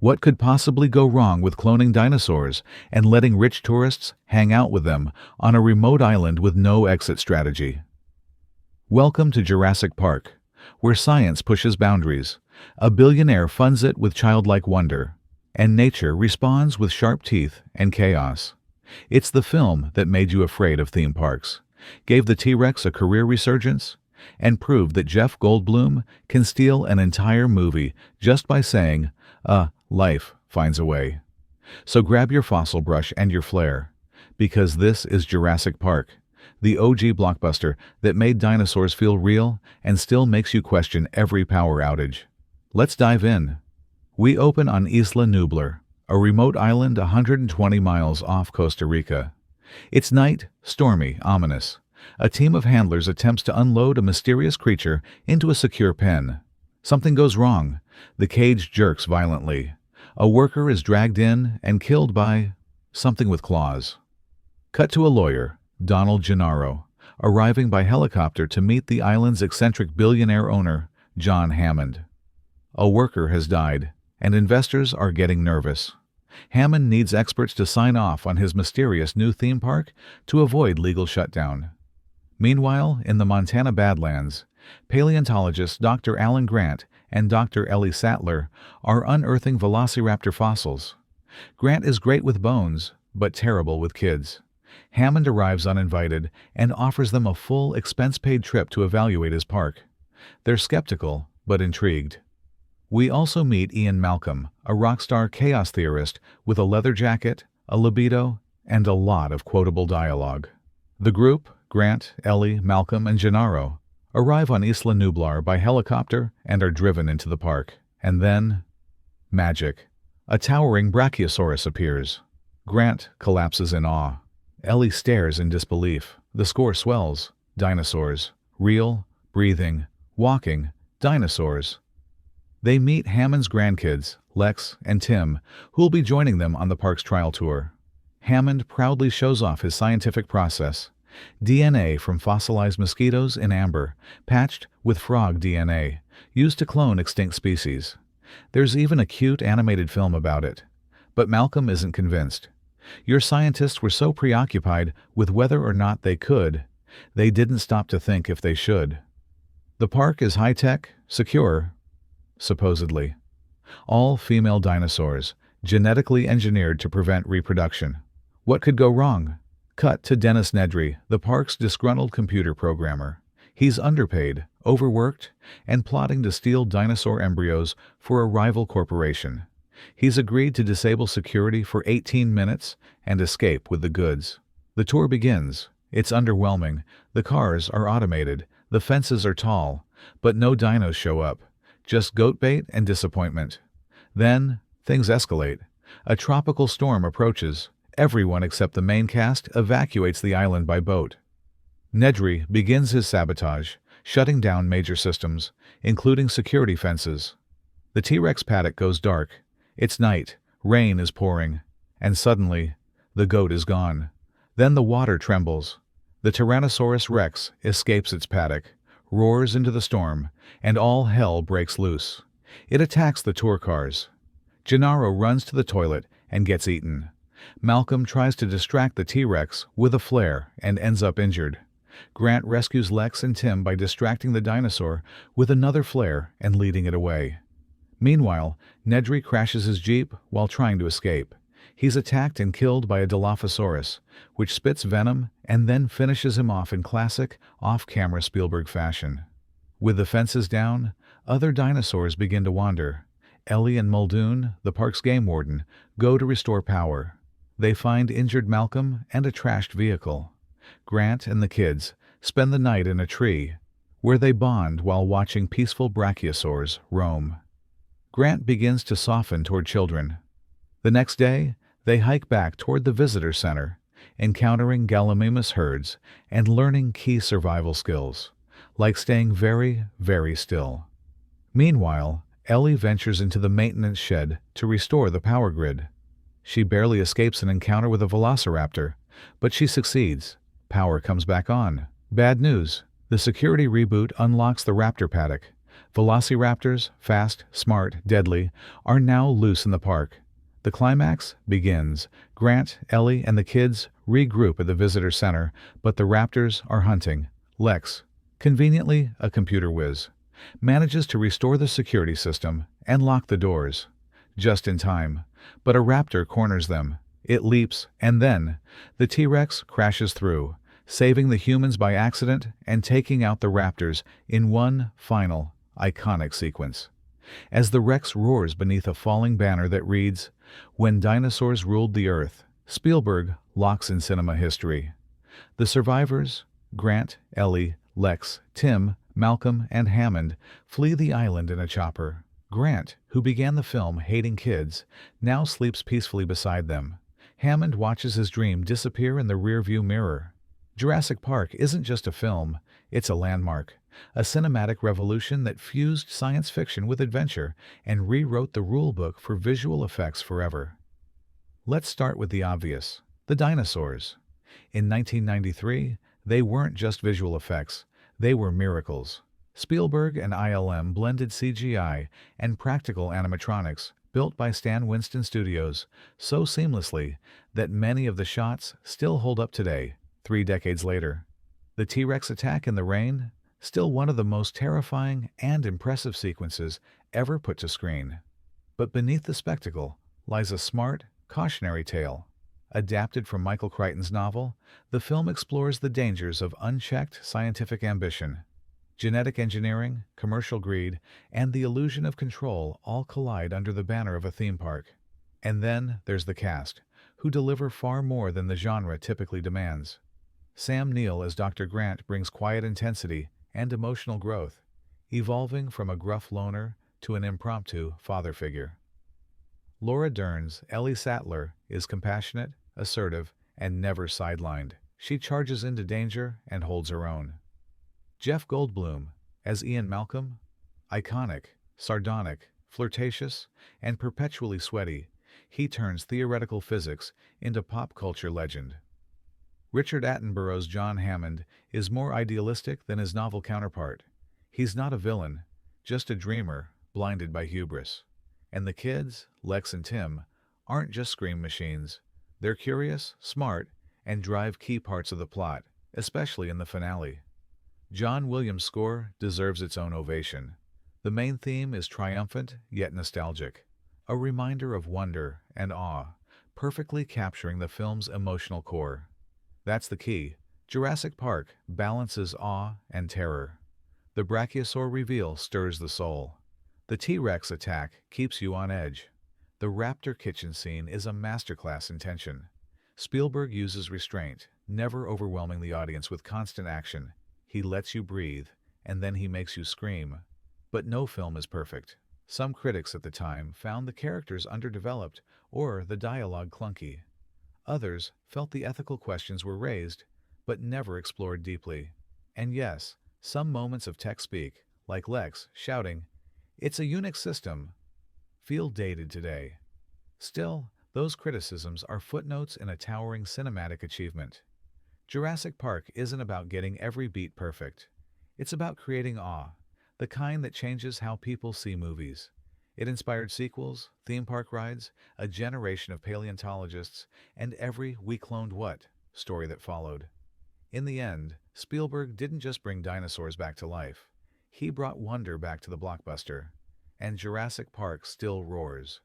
What could possibly go wrong with cloning dinosaurs and letting rich tourists hang out with them on a remote island with no exit strategy? Welcome to Jurassic Park, where science pushes boundaries, a billionaire funds it with childlike wonder, and nature responds with sharp teeth and chaos. It's the film that made you afraid of theme parks, gave the T-Rex a career resurgence, and proved that Jeff Goldblum can steal an entire movie just by saying, life finds a way. So grab your fossil brush and your flare, because this is Jurassic Park, the OG blockbuster that made dinosaurs feel real and still makes you question every power outage. Let's dive in. We open on Isla Nublar, a remote island 120 miles off Costa Rica. It's night, stormy, ominous. A team of handlers attempts to unload a mysterious creature into a secure pen. Something goes wrong. The cage jerks violently. A worker is dragged in and killed by something with claws. Cut to a lawyer, Donald Gennaro, arriving by helicopter to meet the island's eccentric billionaire owner, John Hammond. A worker has died, and investors are getting nervous. Hammond needs experts to sign off on his mysterious new theme park to avoid legal shutdown. Meanwhile, in the Montana Badlands, paleontologists Dr. Alan Grant and Dr. Ellie Sattler are unearthing velociraptor fossils. Grant is great with bones, but terrible with kids. Hammond arrives uninvited and offers them a full, expense-paid trip to evaluate his park. They're skeptical, but intrigued. We also meet Ian Malcolm, a rock star chaos theorist with a leather jacket, a libido, and a lot of quotable dialogue. The group, Grant, Ellie, Malcolm, and Gennaro, arrive on Isla Nublar by helicopter and are driven into the park. And then, magic. A towering brachiosaurus appears. Grant collapses in awe. Ellie stares in disbelief. The score swells. Dinosaurs. Real, breathing, walking dinosaurs. They meet Hammond's grandkids, Lex and Tim, who will be joining them on the park's trial tour. Hammond proudly shows off his scientific process. DNA from fossilized mosquitoes in amber, patched with frog DNA, used to clone extinct species. There's even a cute animated film about it. But Malcolm isn't convinced. Your scientists were so preoccupied with whether or not they could, they didn't stop to think if they should. The park is high-tech, secure, supposedly. All female dinosaurs, genetically engineered to prevent reproduction. What could go wrong? Cut to Dennis Nedry, the park's disgruntled computer programmer. He's underpaid, overworked, and plotting to steal dinosaur embryos for a rival corporation. He's agreed to disable security for 18 minutes and escape with the goods. The tour begins. It's underwhelming. The cars are automated, the fences are tall, but no dinos show up. Just goat bait and disappointment. Then, things escalate. A tropical storm approaches. Everyone except the main cast evacuates the island by boat. Nedry begins his sabotage, shutting down major systems, including security fences. The T-Rex paddock goes dark. It's night, rain is pouring, and suddenly, the goat is gone. Then the water trembles. The Tyrannosaurus Rex escapes its paddock, roars into the storm, and all hell breaks loose. It attacks the tour cars. Gennaro runs to the toilet and gets eaten. Malcolm tries to distract the T-Rex with a flare and ends up injured. Grant rescues Lex and Tim by distracting the dinosaur with another flare and leading it away. Meanwhile, Nedry crashes his jeep while trying to escape. He's attacked and killed by a Dilophosaurus, which spits venom and then finishes him off in classic, off-camera Spielberg fashion. With the fences down, other dinosaurs begin to wander. Ellie and Muldoon, the park's game warden, go to restore power. They find injured Malcolm and a trashed vehicle. Grant and the kids spend the night in a tree, where they bond while watching peaceful brachiosaurs roam. Grant begins to soften toward children. The next day, they hike back toward the visitor center, encountering Gallimimus herds and learning key survival skills, like staying very, very still. Meanwhile, Ellie ventures into the maintenance shed to restore the power grid. She barely escapes an encounter with a velociraptor, but she succeeds. Power comes back on. Bad news. The security reboot unlocks the raptor paddock, Velociraptors, fast, smart, deadly, are now loose in the park. The climax begins. Grant, Ellie, and the kids regroup at the visitor center, but the raptors are hunting. Lex, conveniently a computer whiz, manages to restore the security system and lock the doors. Just in time, but a raptor corners them. It leaps, and then the T-Rex crashes through, saving the humans by accident and taking out the raptors in one final, iconic sequence. As the Rex roars beneath a falling banner that reads, "When dinosaurs ruled the earth," Spielberg locks in cinema history. The survivors, Grant, Ellie, Lex, Tim, Malcolm, and Hammond, flee the island in a chopper. Grant, who began the film hating kids, now sleeps peacefully beside them. Hammond watches his dream disappear in the rearview mirror. Jurassic Park isn't just a film, it's a landmark, a cinematic revolution that fused science fiction with adventure and rewrote the rulebook for visual effects forever. Let's start with the obvious, the dinosaurs. In 1993, they weren't just visual effects, they were miracles. Spielberg and ILM blended CGI and practical animatronics built by Stan Winston Studios so seamlessly that many of the shots still hold up today, 3 decades later. The T-Rex attack in the rain, still one of the most terrifying and impressive sequences ever put to screen. But beneath the spectacle lies a smart, cautionary tale. Adapted from Michael Crichton's novel, the film explores the dangers of unchecked scientific ambition. Genetic engineering, commercial greed, and the illusion of control all collide under the banner of a theme park. And then there's the cast, who deliver far more than the genre typically demands. Sam Neill as Dr. Grant brings quiet intensity and emotional growth, evolving from a gruff loner to an impromptu father figure. Laura Dern's Ellie Sattler is compassionate, assertive, and never sidelined. She charges into danger and holds her own. Jeff Goldblum as Ian Malcolm, iconic, sardonic, flirtatious, and perpetually sweaty, he turns theoretical physics into pop culture legend. Richard Attenborough's John Hammond is more idealistic than his novel counterpart. He's not a villain, just a dreamer blinded by hubris. And the kids, Lex and Tim, aren't just scream machines. They're curious, smart, and drive key parts of the plot, especially in the finale. John Williams' score deserves its own ovation. The main theme is triumphant yet nostalgic, a reminder of wonder and awe, perfectly capturing the film's emotional core. That's the key. Jurassic Park balances awe and terror. The brachiosaur reveal stirs the soul. The T-Rex attack keeps you on edge. The raptor kitchen scene is a masterclass in tension. Spielberg uses restraint, never overwhelming the audience with constant action. He lets you breathe, and then he makes you scream. But no film is perfect. Some critics at the time found the characters underdeveloped or the dialogue clunky. Others felt the ethical questions were raised, but never explored deeply. And yes, some moments of tech speak, like Lex shouting, "It's a Unix system," feel dated today. Still, those criticisms are footnotes in a towering cinematic achievement. Jurassic Park isn't about getting every beat perfect. It's about creating awe, the kind that changes how people see movies. It inspired sequels, theme park rides, a generation of paleontologists, and every "we cloned what" story that followed. In the end, Spielberg didn't just bring dinosaurs back to life. He brought wonder back to the blockbuster. And Jurassic Park still roars.